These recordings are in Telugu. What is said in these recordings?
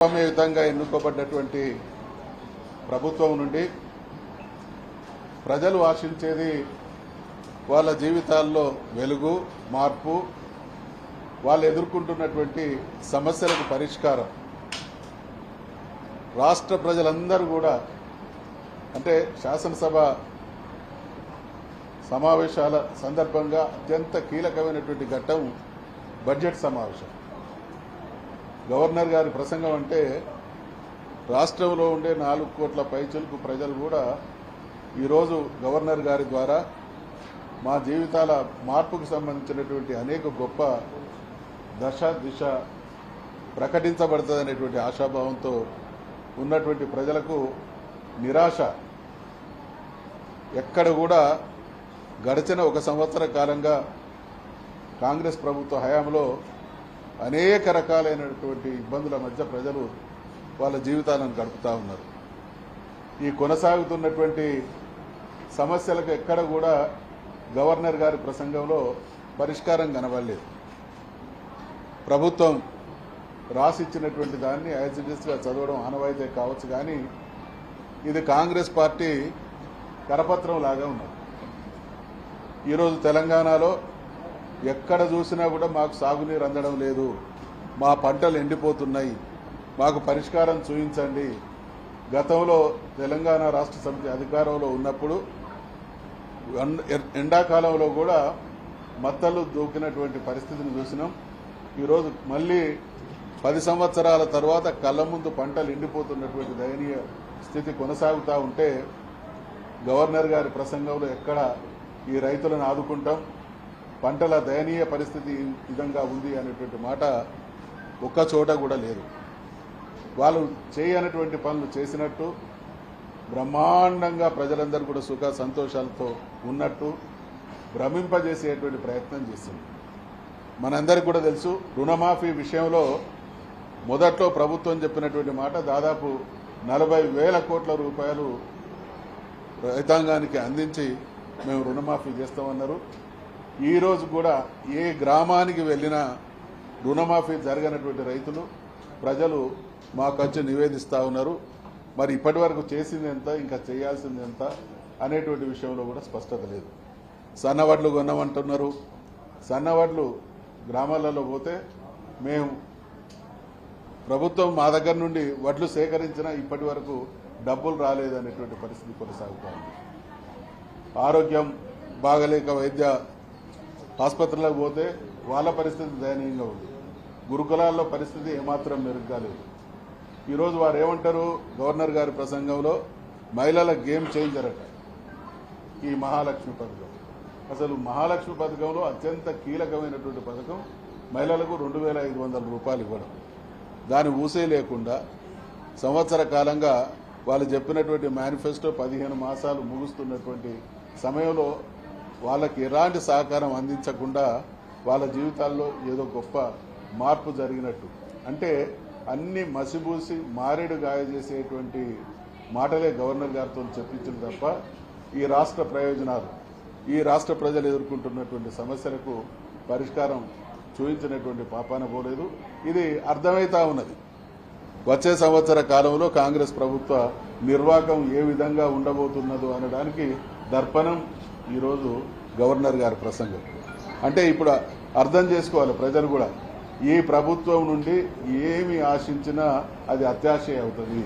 ప్రజాస్వామ్యయుతంగా ఎన్నుకోబడ్డటువంటి ప్రభుత్వం నుండి ప్రజలు ఆశించేది వాళ్ళ జీవితాల్లో వెలుగు, మార్పు, వాళ్ళు ఎదుర్కొంటున్నటువంటి సమస్యలకు పరిష్కారం. రాష్ట్ర ప్రజలందరూ కూడా అంటే శాసనసభ సమావేశాల సందర్భంగా అత్యంత కీలకమైనటువంటి ఘట్టం బడ్జెట్ సమావేశం. గవర్నర్ గారి ప్రసంగం అంటే రాష్ట్రంలో ఉండే 4 కోట్ల పైచులకు ప్రజలు కూడా ఈరోజు గవర్నర్ గారి ద్వారా మా జీవితాల మార్పుకు సంబంధించినటువంటి అనేక గొప్ప దశ దిశ ప్రకటించబడుతుందనేటువంటి ఆశాభావంతో ఉన్నటువంటి ప్రజలకు నిరాశ. ఎక్కడ కూడా గడిచిన 1 సంవత్సర కాలంగా కాంగ్రెస్ ప్రభుత్వ హయాంలో అనేక రకాలైనటువంటి ఇబ్బందుల మధ్య ప్రజలు వాళ్ళ జీవితాలను గడుపుతూ ఉన్నారు. ఈ కొనసాగుతున్నటువంటి సమస్యలకు ఎక్కడ కూడా గవర్నర్ గారి ప్రసంగంలో పరిష్కారం కనబడలేదు. ప్రభుత్వం రాసిచ్చినటువంటి దాన్ని యాజ్ ఇట్ ఈస్గా చదవడం ఆనవాయితీ కావచ్చు, కానీ ఇది కాంగ్రెస్ పార్టీ కరపత్రం లాగా ఉన్నది. ఈరోజు తెలంగాణలో ఎక్కడ చూసినా కూడా మాకు సాగునీరు అందడం లేదు, మా పంటలు ఎండిపోతున్నాయి, మాకు పరిష్కారం చూపించండి. గతంలో తెలంగాణ రాష్ట్ర సమితి అధికారంలో ఉన్నప్పుడు ఎండాకాలంలో కూడా మత్తలు దూకినటువంటి పరిస్థితిని చూసినాం. ఈరోజు మళ్ళీ 10 సంవత్సరాల తర్వాత కళ్ళ ముందు పంటలు ఎండిపోతున్నటువంటి దయనీయ స్థితి కొనసాగుతూ ఉంటే గవర్నర్ గారి ప్రసంగంలో ఎక్కడ ఈ రైతులను ఆదుకుంటాం, పంటల దయనీయ పరిస్థితి ఈ విధంగా ఉంది అనేటువంటి మాట ఒక్క చోట కూడా లేదు. వాళ్ళు చేయనటువంటి పనులు చేసినట్టు, బ్రహ్మాండంగా ప్రజలందరూ కూడా సుఖ సంతోషాలతో ఉన్నట్టు భ్రమింపజేసేటువంటి ప్రయత్నం చేసింది. మనందరికీ కూడా తెలుసు, రుణమాఫీ విషయంలో మొదట్లో ప్రభుత్వం చెప్పినటువంటి మాట దాదాపు 40,000 కోట్ల రూపాయలు రైతాంగానికి అందించి మేము రుణమాఫీ చేస్తామన్నారు. ఈ రోజు కూడా ఏ గ్రామానికి వెళ్ళినా రుణమాఫీ జరగనటువంటి రైతులు ప్రజలు మాకు వచ్చి నివేదిస్తూ ఉన్నారు. మరి ఇప్పటి వరకు చేసింది ఎంత, ఇంకా చేయాల్సింది ఎంత అనేటువంటి విషయంలో కూడా స్పష్టత లేదు. సన్నవడ్లు కొన్నామంటున్నారు. సన్నవడ్లు గ్రామాలలో పోతే మేము ప్రభుత్వం మా దగ్గర నుండి వడ్లు సేకరించినా ఇప్పటి వరకు డబ్బులు రాలేదనేటువంటి పరిస్థితి కొనసాగుతూ ఉంది. ఆరోగ్యం బాగలేక వైద్య ఆసుపత్రులకు పోతే వాళ్ళ పరిస్థితి దయనీయంగా ఉంది. గురుకులాల్లో పరిస్థితి ఏమాత్రం మెరుగ్గా లేదు. ఈరోజు వారు ఏమంటారు గవర్నర్ గారి ప్రసంగంలో, మహిళల గేమ్ చేంజర్ అట ఈ మహాలక్ష్మి పథకం. అసలు మహాలక్ష్మి పథకంలో అత్యంత కీలకమైనటువంటి పథకం మహిళలకు 2,500 రూపాయలు ఇవ్వడం. దాని ఊసే లేకుండా సంవత్సర కాలంగా వాళ్ళు చెప్పినటువంటి మేనిఫెస్టో 15 మాసాలు ముగుస్తున్నటువంటి సమయంలో వాళ్ళకి ఎలాంటి సహకారం అందించకుండా వాళ్ళ జీవితాల్లో ఏదో గొప్ప మార్పు జరిగినట్టు, అంటే అన్ని మసిబూసి మారేడు గాయ చేసేటువంటి మాటలే గవర్నర్ గారితో చెప్పించింది తప్ప ఈ రాష్ట్ర ప్రయోజనాలు, ఈ రాష్ట్ర ప్రజలు ఎదుర్కొంటున్నటువంటి సమస్యలకు పరిష్కారం చూపించినటువంటి పాపాన పోలేదు. ఇది అర్థమవుతా ఉన్నది. వచ్చే సంవత్సర కాలంలో కాంగ్రెస్ ప్రభుత్వ నిర్వాహకం ఏ విధంగా ఉండబోతున్నదో అనడానికి దర్పణం ఈరోజు గవర్నర్ గారి ప్రసంగం. అంటే ఇప్పుడు అర్థం చేసుకోవాలి ప్రజలు కూడా, ఈ ప్రభుత్వం నుండి ఏమి ఆశించినా అది అత్యాశే అవుతుంది.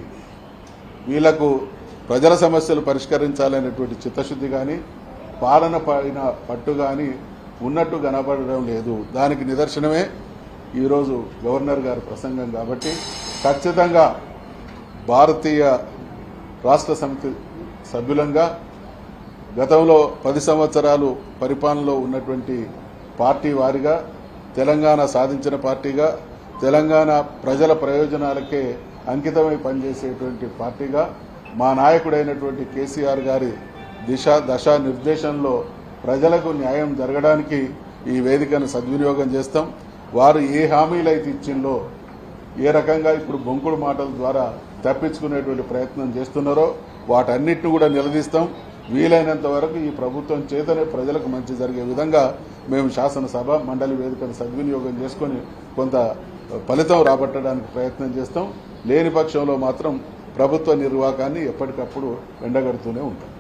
వీళ్లకు ప్రజల సమస్యలు పరిష్కరించాలనేటువంటి చిత్తశుద్ధి కానీ పాలన పైన పట్టు కానీ ఉన్నట్టు కనబడడం లేదు. దానికి నిదర్శనమే ఈరోజు గవర్నర్ గారి ప్రసంగం. కాబట్టి ఖచ్చితంగా భారతీయ రాష్ట్ర సమితి సభ్యులంగా గతంలో 10 సంవత్సరాలు పరిపాలనలో ఉన్నటువంటి పార్టీ వారిగా, తెలంగాణ సాధించిన పార్టీగా, తెలంగాణ ప్రజల ప్రయోజనాలకే అంకితమై పనిచేసేటువంటి పార్టీగా మా నాయకుడైనటువంటి కేసీఆర్ గారి దశ నిర్దేశంలో ప్రజలకు న్యాయం జరగడానికి ఈ వేదికను సద్వినియోగం చేస్తాం. వారు ఏ హామీలైతే ఇచ్చిందో, ఏ రకంగా ఇప్పుడు బొంకుడు మాటల ద్వారా తప్పించుకునేటువంటి ప్రయత్నం చేస్తున్నారో వాటన్నిటిని కూడా నిలదీస్తాం. వీలైనంత వరకు ఈ ప్రభుత్వం చేతనే ప్రజలకు మంచి జరిగే విధంగా మేము శాసనసభ మండలి వేదికను సద్వినియోగం చేసుకొని కొంత ఫలితం రాబట్టడానికి ప్రయత్నం చేస్తాం. లేని పక్షంలో మాత్రం ప్రభుత్వ నిర్వాహకాన్ని ఎప్పటికప్పుడు ఎండగడుతూనే ఉంటాం.